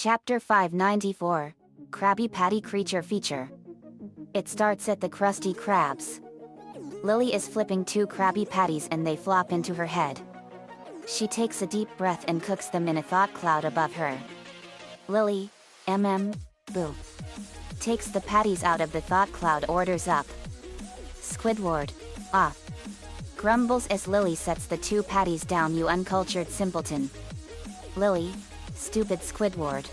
Chapter 594, Krabby Patty Creature Feature. It starts at the Krusty Krabs. Lily is flipping 2 Krabby Patties and they flop into her head. She takes a deep breath and cooks them in a thought cloud above her. Lily, boo. Takes the patties out of the thought cloud, orders up. Squidward, off. Grumbles as Lily sets the 2 patties down. You uncultured simpleton. Lily, stupid Squidward.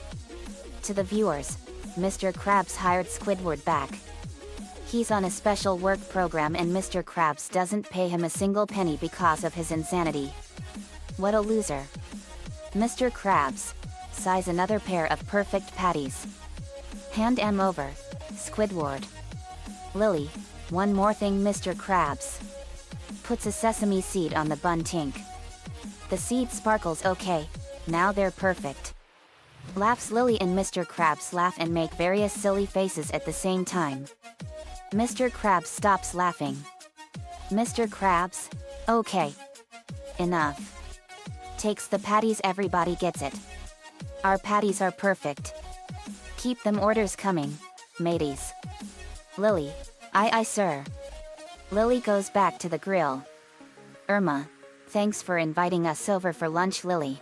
To the viewers, Mr. Krabs hired Squidward back. He's on a special work program and Mr. Krabs doesn't pay him a single penny because of his insanity. What a loser. Mr. Krabs, size another pair of perfect patties. Hand 'em over, Squidward. Lily, one more thing Mr. Krabs. Puts a sesame seed on the bun. Tink. The seed sparkles. Okay, now they're perfect. Laughs. Lily and Mr. Krabs laugh and make various silly faces at the same time. Mr. Krabs stops laughing. Mr. Krabs, okay. Enough. Takes the patties. Everybody gets it. Our patties are perfect. Keep them orders coming, mateys. Lily, aye sir. Lily goes back to the grill. Irma, thanks for inviting us over for lunch. Lily.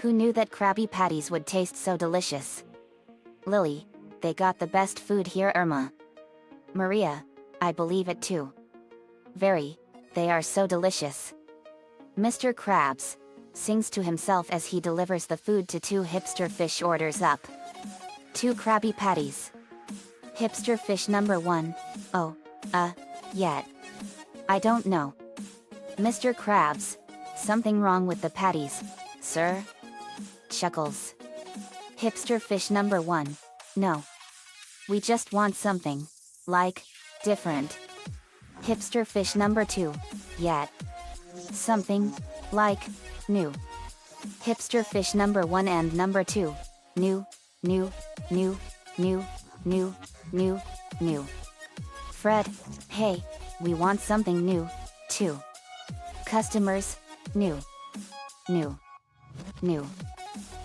Who knew that Krabby Patties would taste so delicious? Lily, they got the best food here. Irma. Maria, I believe it too. Very, they are so delicious. Mr. Krabs sings to himself as he delivers the food to 2 hipster fish. Orders up. 2 Krabby Patties. Hipster fish number 1, yet. I don't know. Mr. Krabs, something wrong with the patties, sir? Chuckles. Hipster fish number 1, no. We just want something, like, different. Hipster fish number 2, yet. Something, like, new. Hipster fish number 1 and number 2, new. Fred, hey, we want something new, too. Customers, new.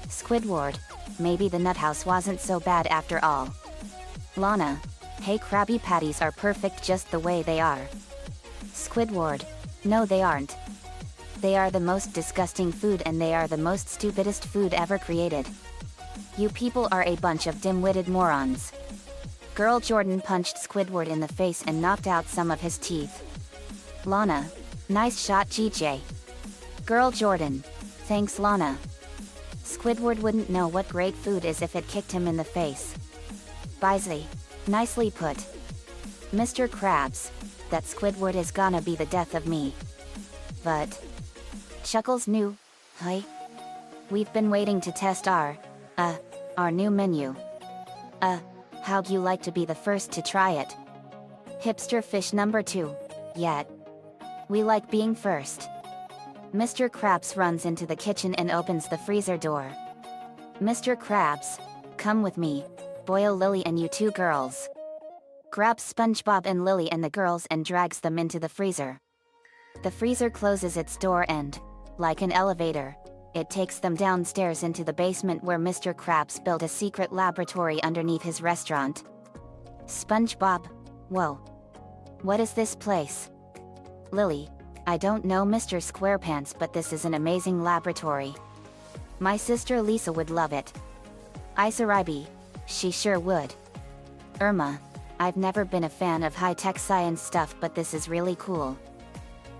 Squidward, maybe the nut house wasn't so bad after all. Lana, hey, Krabby Patties are perfect just the way they are. Squidward, no they aren't. They are the most disgusting food and they are the most stupidest food ever created. You people are a bunch of dim-witted morons. Girl Jordan punched Squidward in the face and knocked out some of his teeth. Lana, nice shot GJ. Girl Jordan, thanks Lana. Squidward wouldn't know what great food is if it kicked him in the face. Bisley, nicely put. Mr. Krabs, that Squidward is gonna be the death of me. But Chuckles new, hey? We've been waiting to test our new menu. How'd you like to be the first to try it? Hipster fish number 2, yet. We like being first. Mr. Krabs runs into the kitchen and opens the freezer door. Mr. Krabs, come with me, boil Lily and you 2 girls. Grabs SpongeBob and Lily and the girls and drags them into the freezer. The freezer closes its door and, like an elevator, it takes them downstairs into the basement where Mr. Krabs built a secret laboratory underneath his restaurant. SpongeBob, whoa. What is this place? Lily, I don't know Mr. Squarepants, but this is an amazing laboratory. My sister Lisa would love it. Isaribi, she sure would. Irma, I've never been a fan of high-tech science stuff, but this is really cool.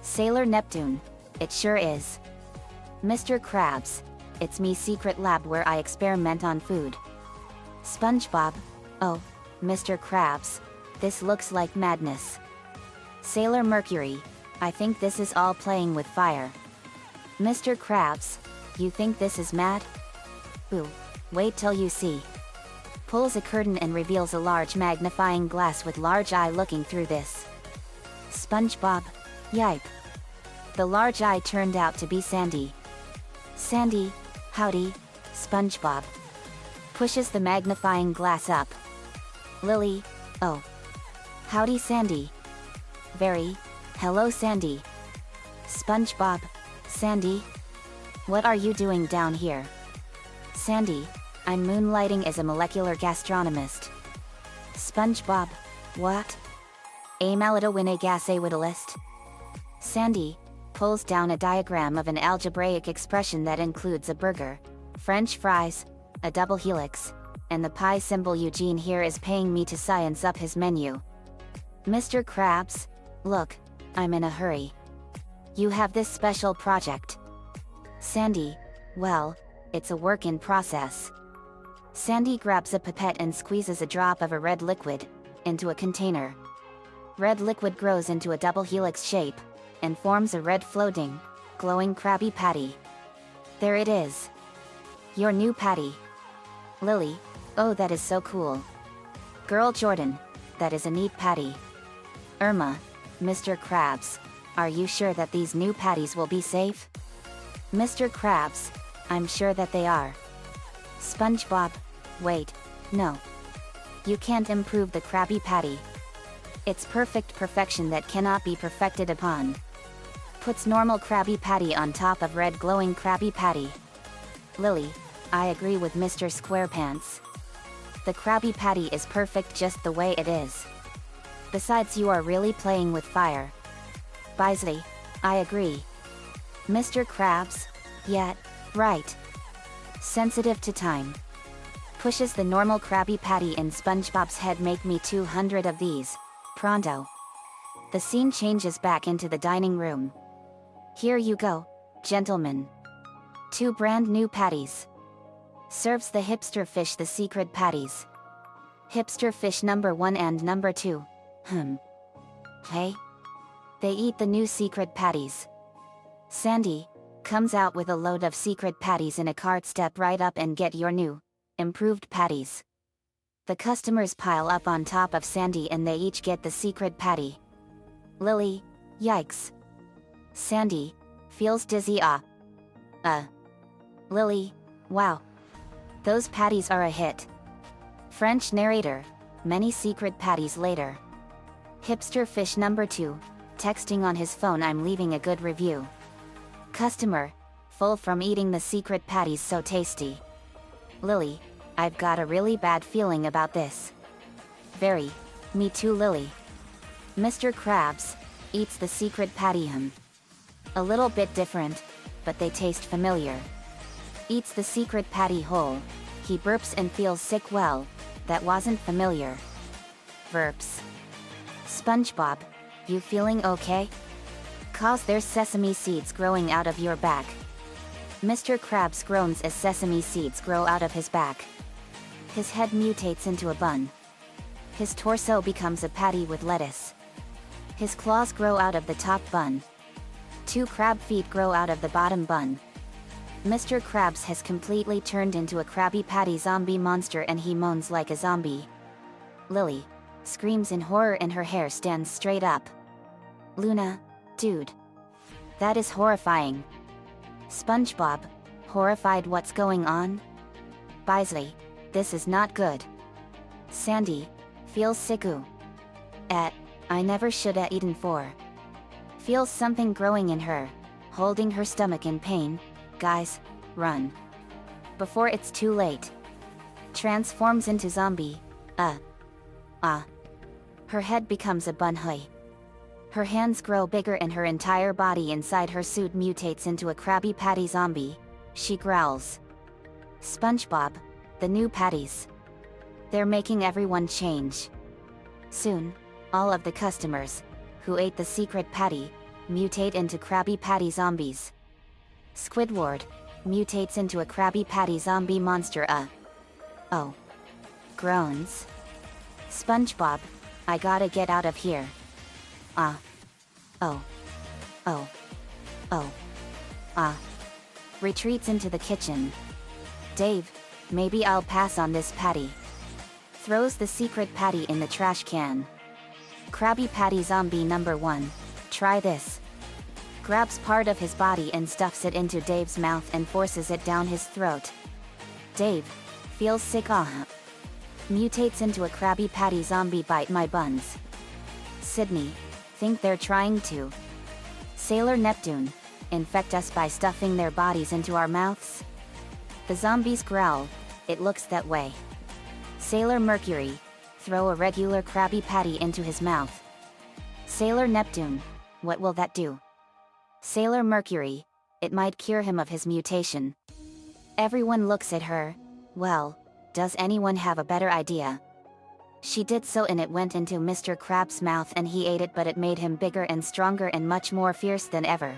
Sailor Neptune, it sure is. Mr. Krabs, it's me secret lab where I experiment on food. SpongeBob, oh, Mr. Krabs, this looks like madness. Sailor Mercury, I think this is all playing with fire. Mr. Krabs, you think this is mad? Ooh, wait till you see. Pulls a curtain and reveals a large magnifying glass with large eye looking through this. SpongeBob, yipe. The large eye turned out to be Sandy. Sandy, howdy, SpongeBob. Pushes the magnifying glass up. Lily, oh. Howdy Sandy. Very, hello Sandy. SpongeBob, Sandy? What are you doing down here? Sandy, I'm moonlighting as a molecular gastronomist. SpongeBob, what? A malidowine gas a whittlist? Sandy pulls down a diagram of an algebraic expression that includes a burger, French fries, a double helix, and the pi symbol. Eugene here is paying me to science up his menu. Mr. Krabs, look, I'm in a hurry. You have this special project. Sandy, well, it's a work in process. Sandy grabs a pipette and squeezes a drop of a red liquid into a container. Red liquid grows into a double helix shape and forms a red floating, glowing Krabby Patty. There it is. Your new patty. Lily, oh, that is so cool. Girl Jordan, that is a neat patty. Irma, Mr. Krabs, are you sure that these new patties will be safe? Mr. Krabs, I'm sure that they are. SpongeBob, wait, no. You can't improve the Krabby Patty. It's perfect perfection that cannot be perfected upon. Puts normal Krabby Patty on top of red glowing Krabby Patty. Lily, I agree with Mr. Squarepants. The Krabby Patty is perfect just the way it is. Besides, you are really playing with fire. Bisley, I agree. Mr. Krabs, yeah, right. Sensitive to time. Pushes the normal Krabby Patty in SpongeBob's head. Make me 200 of these. Pronto. The scene changes back into the dining room. Here you go, gentlemen. 2 brand new patties. Serves the hipster fish the secret patties. Hipster fish number 1 and number 2. Hey? They eat the new secret patties. Sandy comes out with a load of secret patties in a cart. Step right up and get your new, improved patties. The customers pile up on top of Sandy and they each get the secret patty. Lily, yikes. Sandy feels dizzy. Lily, wow. Those patties are a hit. French narrator, many secret patties later. Hipster fish number 2, texting on his phone, I'm leaving a good review. Customer, full from eating the secret patties, so tasty. Lily, I've got a really bad feeling about this. Very, me too, Lily. Mr. Krabs eats the secret patty. A little bit different, but they taste familiar. Eats the secret patty whole. He burps and feels sick. Well, that wasn't familiar. Verps. SpongeBob, you feeling okay? 'Cause there's sesame seeds growing out of your back. Mr. Krabs groans as sesame seeds grow out of his back. His head mutates into a bun. His torso becomes a patty with lettuce. His claws grow out of the top bun. 2 crab feet grow out of the bottom bun. Mr. Krabs has completely turned into a Krabby Patty zombie monster and he moans like a zombie. Lily screams in horror and her hair stands straight up. Luna, dude. That is horrifying. SpongeBob, horrified, what's going on? Bisley, this is not good. Sandy feels sicku. I never shoulda eaten 4. Feels something growing in her, holding her stomach in pain. Guys, run. Before it's too late. Transforms into zombie. Her head becomes a bun hoy. Her hands grow bigger and her entire body inside her suit mutates into a Krabby Patty zombie. She growls. SpongeBob, the new patties. They're making everyone change. Soon, all of the customers who ate the secret patty mutate into Krabby Patty zombies. Squidward mutates into a Krabby Patty zombie monster. Oh. Groans. SpongeBob, I gotta get out of here. Retreats into the kitchen. Dave, maybe I'll pass on this patty. Throws the secret patty in the trash can. Krabby Patty zombie number 1, try this. Grabs part of his body and stuffs it into Dave's mouth and forces it down his throat. Dave feels sick. Mutates into a Krabby Patty zombie. Bite my buns. Sydney, think they're trying to. Sailor Neptune, infect us by stuffing their bodies into our mouths? The zombies growl, it looks that way. Sailor Mercury, throw a regular Krabby Patty into his mouth. Sailor Neptune, what will that do? Sailor Mercury, it might cure him of his mutation. Everyone looks at her. Well, does anyone have a better idea? She did so and it went into Mr. Krabs' mouth and he ate it, but it made him bigger and stronger and much more fierce than ever.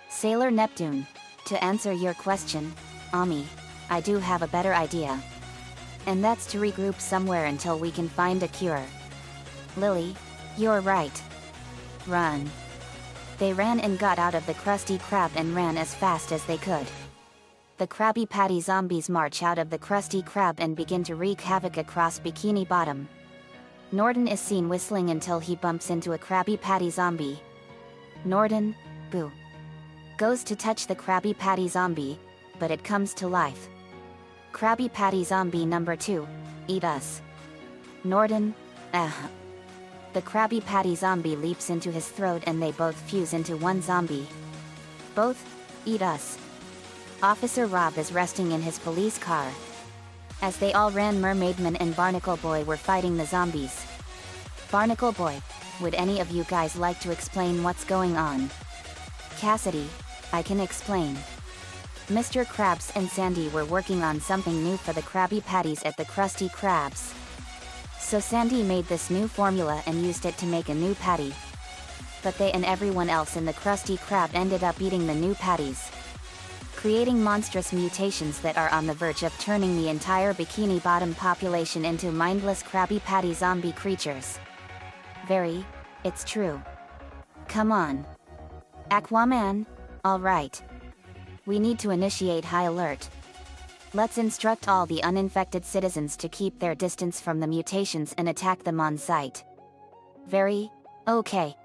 Sailor Neptune, to answer your question, Ami, I do have a better idea. And that's to regroup somewhere until we can find a cure. Lily, you're right. Run. They ran and got out of the Krusty Krab and ran as fast as they could. The Krabby Patty zombies march out of the Krusty Krab and begin to wreak havoc across Bikini Bottom. Norden is seen whistling until he bumps into a Krabby Patty zombie. Norden, boo, goes to touch the Krabby Patty zombie, but it comes to life. Krabby Patty zombie number 2, eat us. Norden, The Krabby Patty zombie leaps into his throat and they both fuse into one zombie. Both, eat us. Officer Rob is resting in his police car. As they all ran, Mermaidman and Barnacle Boy were fighting the zombies. Barnacle Boy, would any of you guys like to explain what's going on? Cassidy, I can explain. Mr. Krabs and Sandy were working on something new for the Krabby Patties at the Krusty Krabs. So Sandy made this new formula and used it to make a new patty. But they and everyone else in the Krusty Krab ended up eating the new patties, creating monstrous mutations that are on the verge of turning the entire Bikini Bottom population into mindless Krabby Patty zombie creatures. Very, it's true. Come on. Aquaman, alright. We need to initiate high alert. Let's instruct all the uninfected citizens to keep their distance from the mutations and attack them on sight. Very, okay.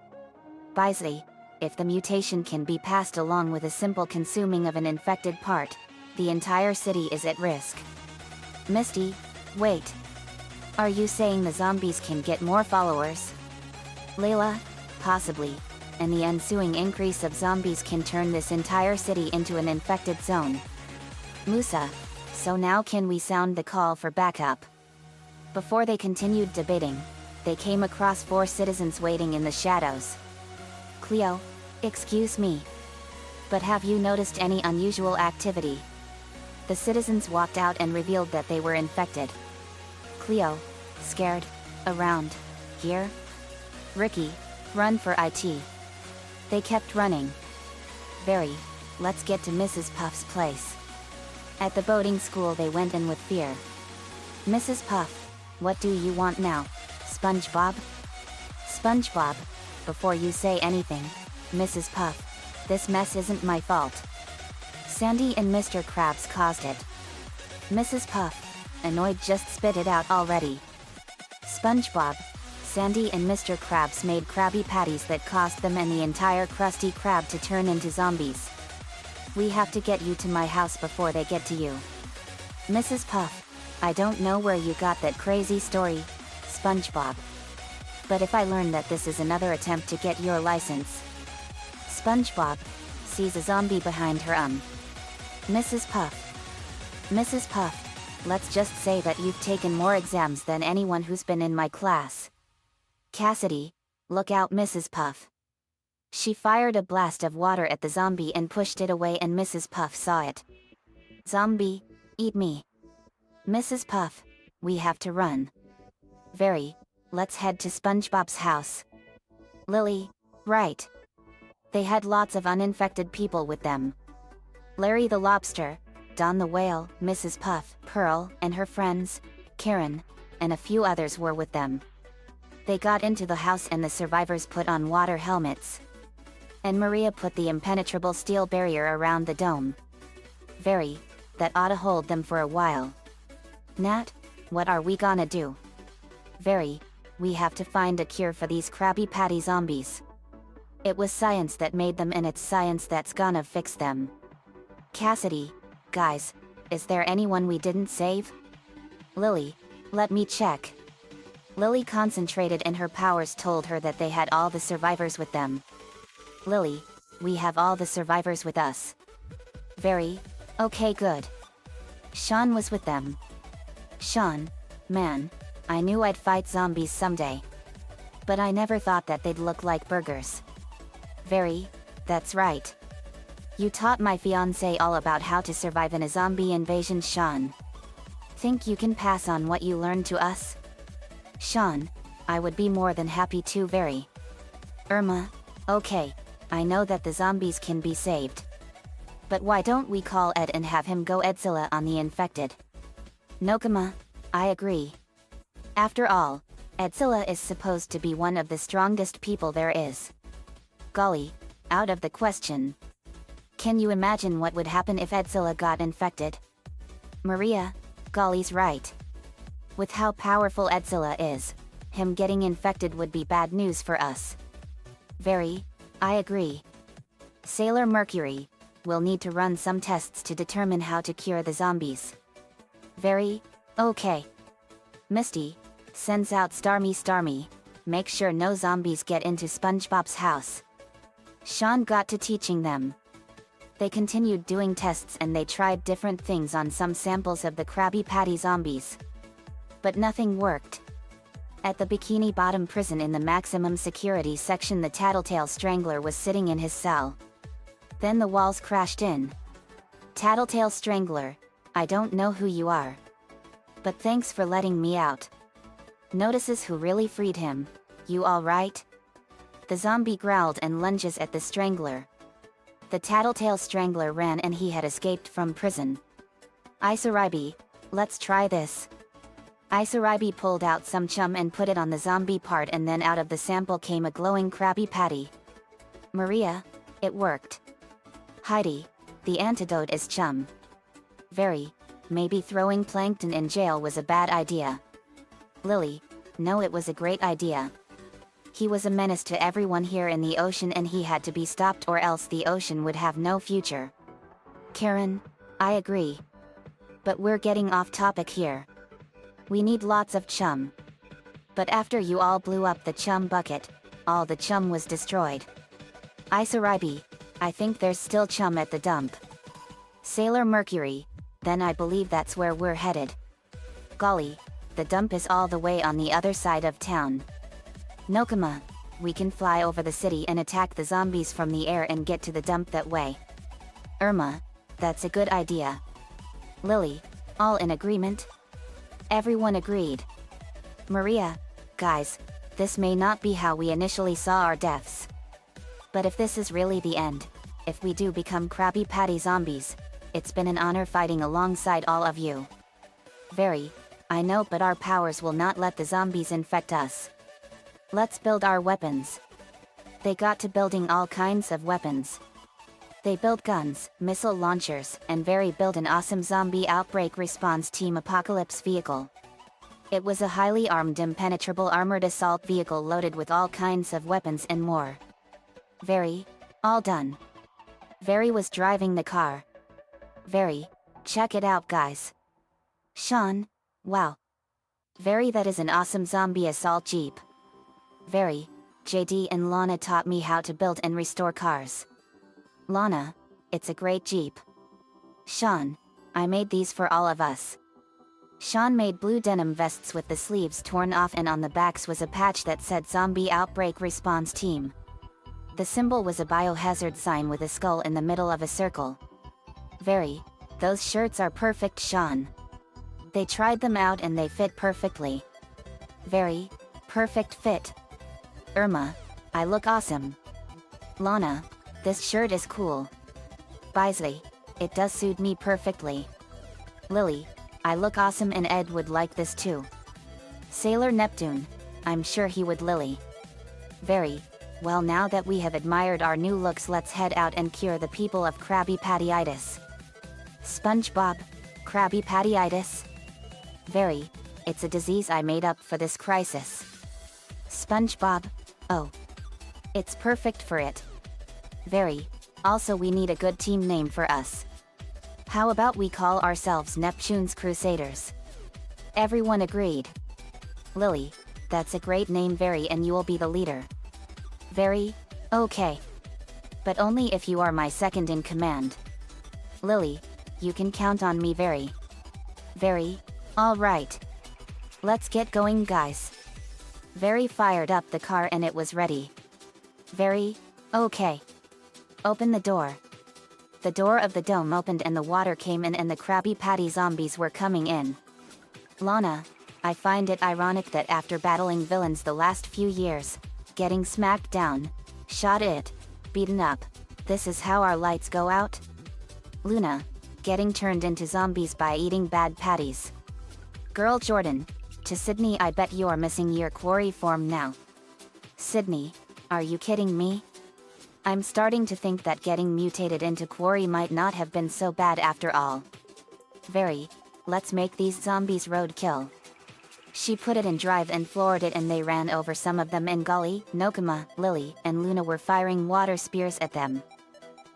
Bisley, if the mutation can be passed along with a simple consuming of an infected part, the entire city is at risk. Misty, wait. Are you saying the zombies can get more followers? Layla, possibly, and the ensuing increase of zombies can turn this entire city into an infected zone. Musa, so now can we sound the call for backup? Before they continued debating, they came across 4 citizens waiting in the shadows. Cleo, excuse me, but have you noticed any unusual activity? The citizens walked out and revealed that they were infected. Cleo, scared, around here? Ricky, run for IT. They kept running. Very, let's get to Mrs. Puff's place. At the boating school they went in with fear. Mrs. Puff, what do you want now, SpongeBob? SpongeBob, before you say anything, Mrs. Puff, this mess isn't my fault. Sandy and Mr. Krabs caused it. Mrs. Puff, annoyed, just spit it out already. SpongeBob, Sandy and Mr. Krabs made Krabby Patties that caused them and the entire Krusty Krab to turn into zombies. We have to get you to my house before they get to you. Mrs. Puff, I don't know where you got that crazy story, SpongeBob. But if I learn that this is another attempt to get your license. SpongeBob sees a zombie behind her. Mrs. Puff. Mrs. Puff, let's just say that you've taken more exams than anyone who's been in my class. Cassidy, look out, Mrs. Puff. She fired a blast of water at the zombie and pushed it away, and Mrs. Puff saw it. Zombie, eat me. Mrs. Puff, we have to run. Very, let's head to SpongeBob's house. Lily, right. They had lots of uninfected people with them. Larry the lobster, Don the whale, Mrs. Puff, Pearl, and her friends, Karen, and a few others were with them. They got into the house and the survivors put on water helmets. And Maria put the impenetrable steel barrier around the dome. Very, that ought to hold them for a while. Nat, what are we gonna do? Very, we have to find a cure for these Krabby Patty zombies. It was science that made them and it's science that's gonna fix them. Cassidy, guys, is there anyone we didn't save? Lily, let me check. Lily concentrated and her powers told her that they had all the survivors with them. Lily, we have all the survivors with us. Very, okay, good. Sean was with them. Sean, man, I knew I'd fight zombies someday. But I never thought that they'd look like burgers. Very, that's right. You taught my fiancé all about how to survive in a zombie invasion, Sean. Think you can pass on what you learned to us? Sean, I would be more than happy to. Very. Irma, okay, I know that the zombies can be saved. But why don't we call Ed and have him go Edzilla on the infected? Nokama, I agree. After all, Edzilla is supposed to be one of the strongest people there is. Golly, out of the question. Can you imagine what would happen if Edzilla got infected? Maria, golly's right. With how powerful Edzilla is, him getting infected would be bad news for us. Very, I agree. Sailor Mercury, we'll need to run some tests to determine how to cure the zombies. Very, okay. Misty, sends out Starmy, make sure no zombies get into SpongeBob's house. Sean got to teaching them. They continued doing tests and they tried different things on some samples of the Krabby Patty zombies. But nothing worked. At the Bikini Bottom prison in the maximum security section, the Tattletale Strangler was sitting in his cell. Then the walls crashed in. Tattletale Strangler, I don't know who you are. But thanks for letting me out. Notices who really freed him. You alright? The zombie growled and lunges at the Strangler. The Tattletale Strangler ran and he had escaped from prison. Isaribi, let's try this. Isaribi pulled out some chum and put it on the zombie part, and then out of the sample came a glowing Krabby Patty. Maria, it worked. Heidi, the antidote is chum. Very, maybe throwing Plankton in jail was a bad idea. Lily, no, it was a great idea. He was a menace to everyone here in the ocean and he had to be stopped or else the ocean would have no future. Karen, I agree. But we're getting off topic here. We need lots of chum. But after you all blew up the chum bucket, all the chum was destroyed. Isaribi, I think there's still chum at the dump. Sailor Mercury, then I believe that's where we're headed. Golly, the dump is all the way on the other side of town. Nokama, we can fly over the city and attack the zombies from the air and get to the dump that way. Irma, that's a good idea. Lily, all in agreement? Everyone agreed. Maria, guys, this may not be how we initially saw our deaths. But if this is really the end, if we do become Krabby Patty zombies, it's been an honor fighting alongside all of you. Very, I know, but our powers will not let the zombies infect us. Let's build our weapons. They got to building all kinds of weapons. They built guns, missile launchers, and Very built an awesome zombie outbreak response team apocalypse vehicle. It was a highly armed, impenetrable armored assault vehicle loaded with all kinds of weapons and more. Very, all done. Very was driving the car. Very, check it out, guys. Sean, wow. Very, that is an awesome zombie assault jeep. Very, JD and Lana taught me how to build and restore cars. Lana, it's a great jeep. Sean, I made these for all of us. Sean made blue denim vests with the sleeves torn off, and on the backs was a patch that said Zombie Outbreak Response Team. The symbol was a biohazard sign with a skull in the middle of a circle. Very, those shirts are perfect, Sean. They tried them out and they fit perfectly. Very, perfect fit. Irma, I look awesome. Lana, this shirt is cool. Bisley, it does suit me perfectly. Lily, I look awesome and Ed would like this too. Sailor Neptune, I'm sure he would. Lily. Very, well, now that we have admired our new looks, let's head out and cure the people of Krabby Pattyitis. SpongeBob, Krabby Pattyitis? Very, it's a disease I made up for this crisis. SpongeBob, oh. It's perfect for it. Very, also we need a good team name for us. How about we call ourselves Neptune's Crusaders? Everyone agreed. Lily, that's a great name, Very, and you will be the leader. Very, okay. But only if you are my second in command. Lily, you can count on me, Very. Very, alright. Let's get going, guys. Very fired up the car and it was ready. Very, okay. Open the door. The door of the dome opened and the water came in and the Krabby Patty zombies were coming in. Lana, I find it ironic that after battling villains the last few years, getting smacked down, shot it, beaten up, this is how our lights go out? Luna, getting turned into zombies by eating bad patties. Girl Jordan, to Sydney, I bet you're missing your quarry form now. Sydney, are you kidding me? I'm starting to think that getting mutated into quarry might not have been so bad after all. Very, let's make these zombies roadkill. She put it in drive and floored it and they ran over some of them and Gully, Nokama, Lily, and Luna were firing water spears at them.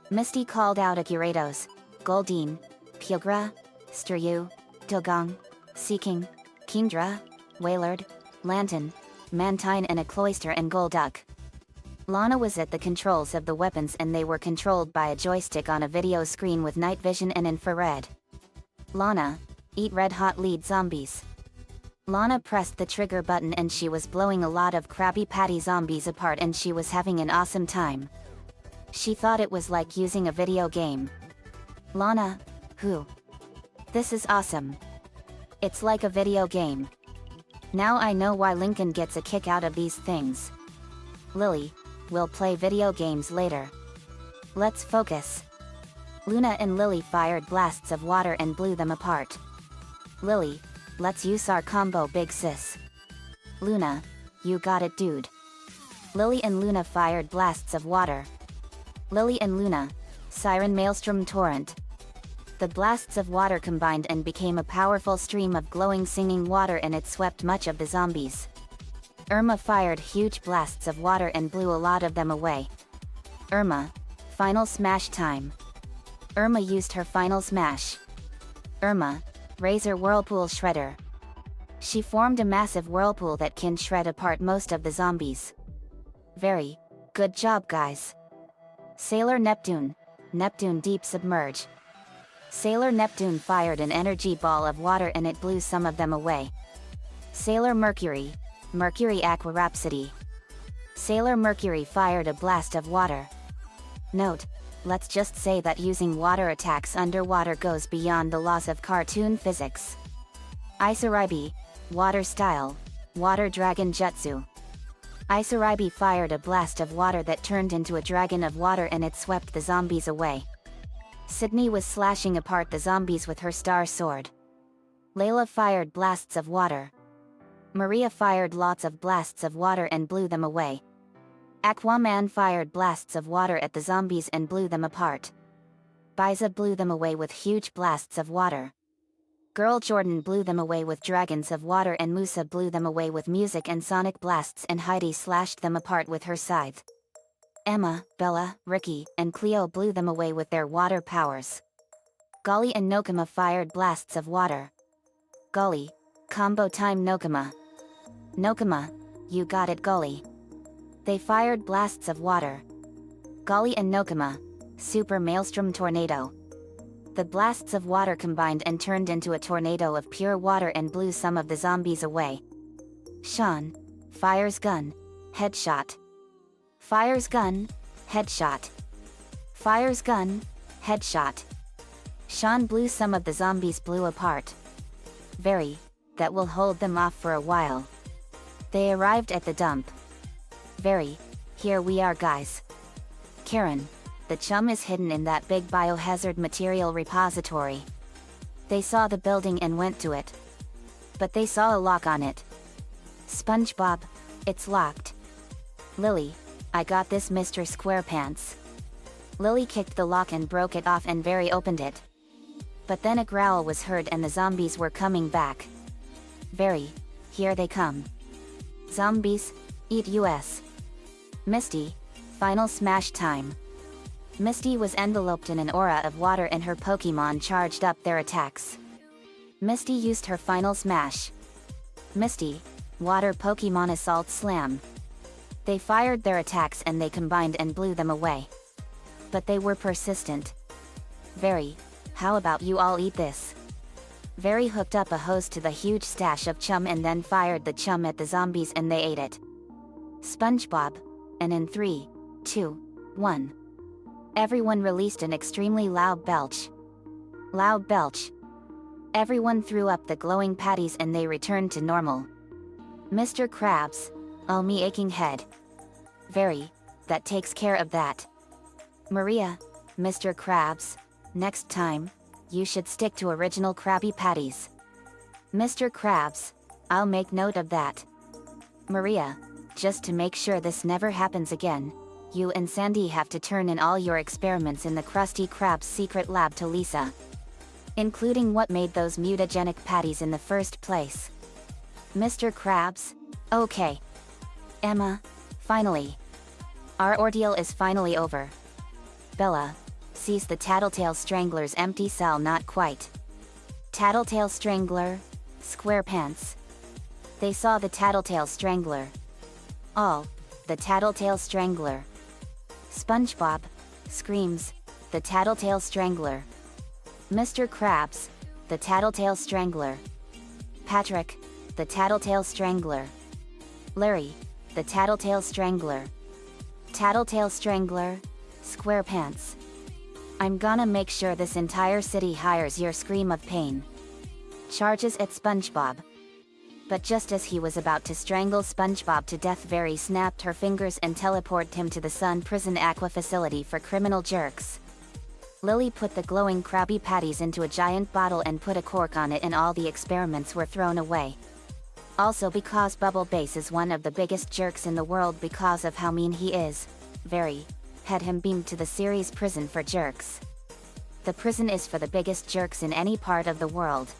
Misty called out Agurados, Goldine, Piogra, Stryu, Dogong, Seeking, Kingdra, Wailard, Lantern, Mantine and a Cloister and Golduck. Lana was at the controls of the weapons and they were controlled by a joystick on a video screen with night vision and infrared. Lana, eat red hot lead zombies. Lana pressed the trigger button and she was blowing a lot of Krabby Patty zombies apart and she was having an awesome time. She thought it was like using a video game. Lana, who? This is awesome. It's like a video game. Now I know why Lincoln gets a kick out of these things. Lily, we'll play video games later. Let's focus. Luna and Lily fired blasts of water and blew them apart. Lily, let's use our combo, big sis. Luna, you got it, dude. Lily and Luna fired blasts of water. Lily and Luna, Siren Maelstrom Torrent. The blasts of water combined and became a powerful stream of glowing singing water and it swept much of the zombies. Irma fired huge blasts of water and blew a lot of them away. Irma, final smash time. Irma used her final smash. Irma, Razor Whirlpool Shredder. She formed a massive whirlpool that can shred apart most of the zombies. Very good job, guys. Sailor Neptune, Neptune Deep Submerge. Sailor Neptune fired an energy ball of water and it blew some of them away. Sailor Mercury, Mercury Aqua Rhapsody. Sailor Mercury fired a blast of water. Note, let's just say that using water attacks underwater goes beyond the laws of cartoon physics. Isuraibi, Water Style, Water Dragon Jutsu. Isuraibi fired a blast of water that turned into a dragon of water and it swept the zombies away. Sydney was slashing apart the zombies with her star sword. Layla fired blasts of water. Maria fired lots of blasts of water and blew them away. Aquaman fired blasts of water at the zombies and blew them apart. Biza blew them away with huge blasts of water. Girl Jordan blew them away with dragons of water and Musa blew them away with music and sonic blasts and Heidi slashed them apart with her scythe. Emma, Bella, Ricky, and Cleo blew them away with their water powers. Golly and Nokama fired blasts of water. Golly, combo time Nokama. Nokama, you got it, Golly. They fired blasts of water. Golly and Nokama, Super Maelstrom Tornado. The blasts of water combined and turned into a tornado of pure water and blew some of the zombies away. Sean, fires gun, headshot. Fires gun, headshot. Fires gun, headshot. Sean blew some of the zombies blew apart. Very, that will hold them off for a while. They arrived at the dump. Very, here we are, guys. Karen, the chum is hidden in that big biohazard material repository. They saw the building and went to it. But they saw a lock on it. SpongeBob, it's locked. Lily, I got this, Mr. Squarepants. Lily kicked the lock and broke it off and Very opened it. But then a growl was heard and the zombies were coming back. Very, here they come. Zombies, eat us. Misty, final smash time. Misty was enveloped in an aura of water and her Pokemon charged up their attacks. Misty used her final smash. Misty, Water Pokemon Assault Slam. They fired their attacks and they combined and blew them away. But they were persistent. Very, how about you all eat this? Very hooked up a hose to the huge stash of chum and then fired the chum at the zombies and they ate it. SpongeBob. And in 3, 2, 1. Everyone released an extremely loud belch. Loud belch. Everyone threw up the glowing patties and they returned to normal. Mr. Krabs. Oh, me aching head. Very. That takes care of that. Maria. Mr. Krabs. Next time, you should stick to original Krabby Patties. Mr. Krabs. I'll make note of that. Maria. Just to make sure this never happens again, you and Sandy have to turn in all your experiments in the Krusty Krab's secret lab to Lisa. Including what made those mutagenic patties in the first place. Mr. Krabs? Okay. Emma, finally. Our ordeal is finally over. Bella sees the Tattletale Strangler's empty cell. Not quite. Tattletale Strangler, SquarePants. They saw the Tattletale Strangler. All, the Tattletale Strangler. SpongeBob screams, the Tattletale Strangler. Mr. Krabs, the Tattletale Strangler. Patrick, the Tattletale Strangler. Larry, the Tattletale Strangler. Tattletale Strangler, SquarePants. I'm gonna make sure this entire city hires your scream of pain. Charges at SpongeBob. But just as he was about to strangle SpongeBob to death, Very snapped her fingers and teleported him to the Sun Prison Aqua facility for criminal jerks. Lily put the glowing Krabby Patties into a giant bottle and put a cork on it, and all the experiments were thrown away. Also, because Bubble Bass is one of the biggest jerks in the world because of how mean he is, Very had him beamed to the series prison for jerks. The prison is for the biggest jerks in any part of the world.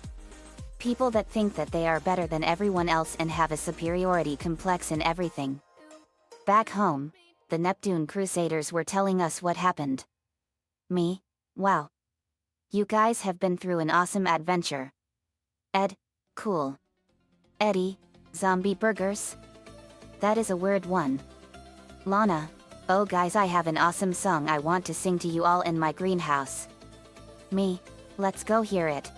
People that think that they are better than everyone else and have a superiority complex in everything. Back home, the Neptune Crusaders were telling us what happened. Me? Wow. You guys have been through an awesome adventure. Ed? Cool. Eddie? Zombie burgers? That is a weird one. Lana? Oh guys, I have an awesome song I want to sing to you all in my greenhouse. Me? Let's go hear it.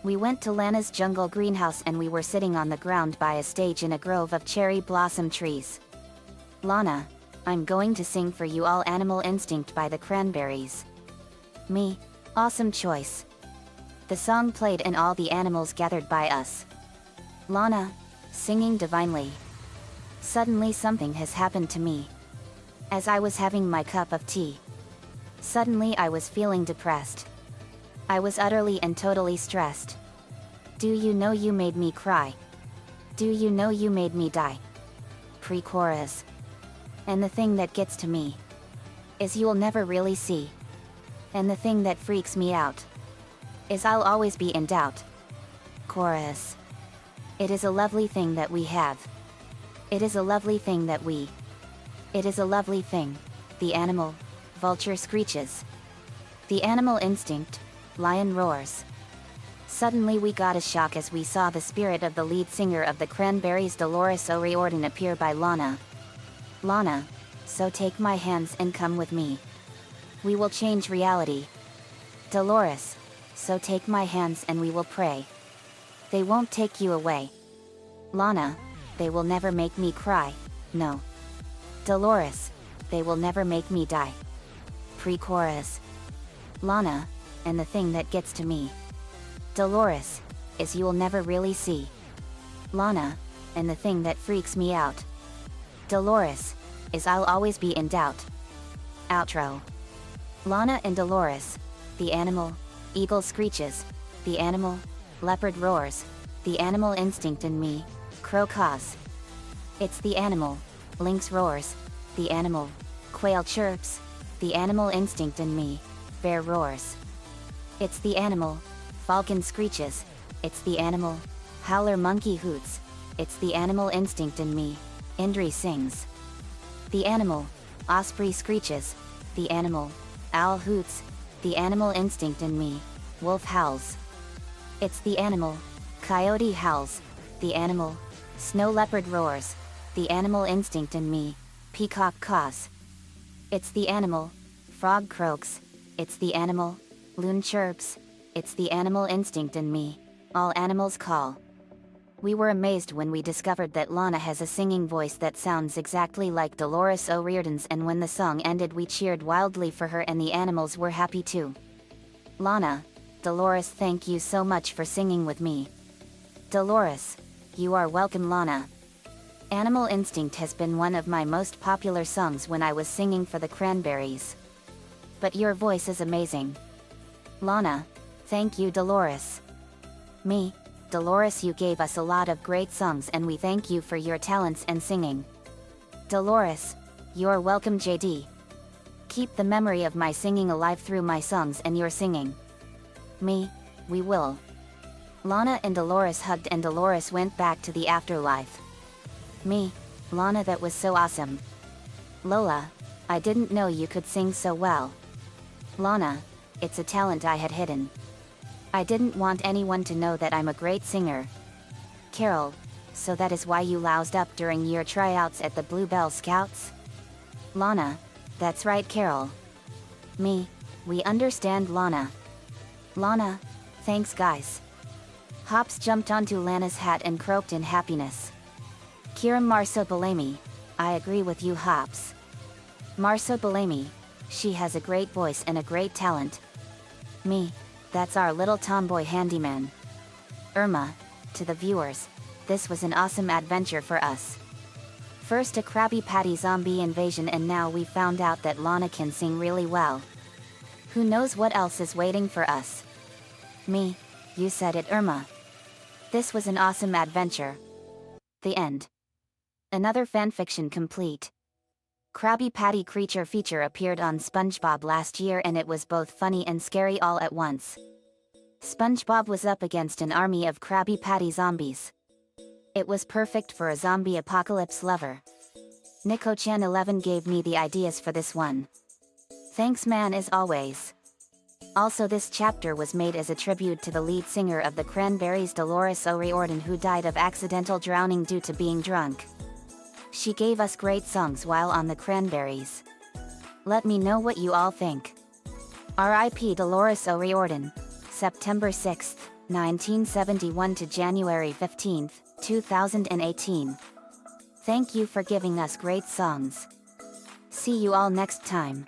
We went to Lana's jungle greenhouse and we were sitting on the ground by a stage in a grove of cherry blossom trees. Lana, I'm going to sing for you all Animal Instinct by the Cranberries. Me, awesome choice. The song played and all the animals gathered by us. Lana, singing divinely. Suddenly something has happened to me. As I was having my cup of tea. Suddenly I was feeling depressed. I was utterly and totally stressed. Do you know you made me cry? Do you know you made me die? Pre-chorus. And the thing that gets to me is you'll never really see. And the thing that freaks me out is I'll always be in doubt. Chorus. It is a lovely thing that we have. It is a lovely thing that we. It is a lovely thing. The animal, vulture screeches. The animal instinct, lion roars. Suddenly we got a shock as we saw the spirit of the lead singer of the Cranberries, Dolores O'Riordan, appear by Lana. Lana, so take my hands and come with me. We will change reality. Dolores, so take my hands and we will pray. They won't take you away. Lana, they will never make me cry, no. Dolores, they will never make me die. Pre-chorus. Lana, and the thing that gets to me. Dolores, is you'll never really see. Lana, and the thing that freaks me out. Dolores, is I'll always be in doubt. Outro. Lana and Dolores, the animal, eagle screeches, the animal, leopard roars, the animal instinct in me, crow caws. It's the animal, lynx roars, the animal, quail chirps, the animal instinct in me, bear roars. It's the animal, falcon screeches, it's the animal, howler monkey hoots, it's the animal instinct in me, Indri sings. The animal, osprey screeches, the animal, owl hoots, the animal instinct in me, wolf howls. It's the animal, coyote howls, the animal, snow leopard roars, the animal instinct in me, peacock caws. It's the animal, frog croaks, it's the animal, loon chirps, it's the animal instinct in me, all animals call. We were amazed when we discovered that Lana has a singing voice that sounds exactly like Dolores O'Riordan's, and when the song ended we cheered wildly for her and the animals were happy too. Lana, Dolores, thank you so much for singing with me. Dolores, you are welcome. Lana. Animal Instinct has been one of my most popular songs when I was singing for the Cranberries. But your voice is amazing. Lana, thank you. Dolores. Me, Dolores, you gave us a lot of great songs and we thank you for your talents and singing. Dolores, you're welcome. JD. Keep the memory of my singing alive through my songs and your singing. Me, we will. Lana and Dolores hugged and Dolores went back to the afterlife. Me, Lana, that was so awesome. Lola, I didn't know you could sing so well. Lana, it's a talent I had hidden. I didn't want anyone to know that I'm a great singer. Carol, so that is why you loused up during your tryouts at the Bluebell Scouts? Lana, that's right. Carol. Me, we understand. Lana. Lana, thanks guys. Hops jumped onto Lana's hat and croaked in happiness. Kiram Marso Balemi, I agree with you. Hops. Marso Balemi, she has a great voice and a great talent. Me, that's our little tomboy handyman. Irma, to the viewers, this was an awesome adventure for us. First a Krabby Patty zombie invasion and now we found out that Lana can sing really well. Who knows what else is waiting for us? Me, you said it. Irma. This was an awesome adventure. The end. Another fanfiction complete. Krabby Patty creature feature appeared on SpongeBob last year and it was both funny and scary all at once. SpongeBob was up against an army of Krabby Patty zombies. It was perfect for a zombie apocalypse lover. Nico-chan11 gave me the ideas for this one. Thanks man, as always. Also, this chapter was made as a tribute to the lead singer of the Cranberries, Dolores O'Riordan, who died of accidental drowning due to being drunk. She gave us great songs while on the Cranberries. Let me know what you all think. R.I.P. Dolores O'Riordan, September 6, 1971 to January 15, 2018. Thank you for giving us great songs. See you all next time.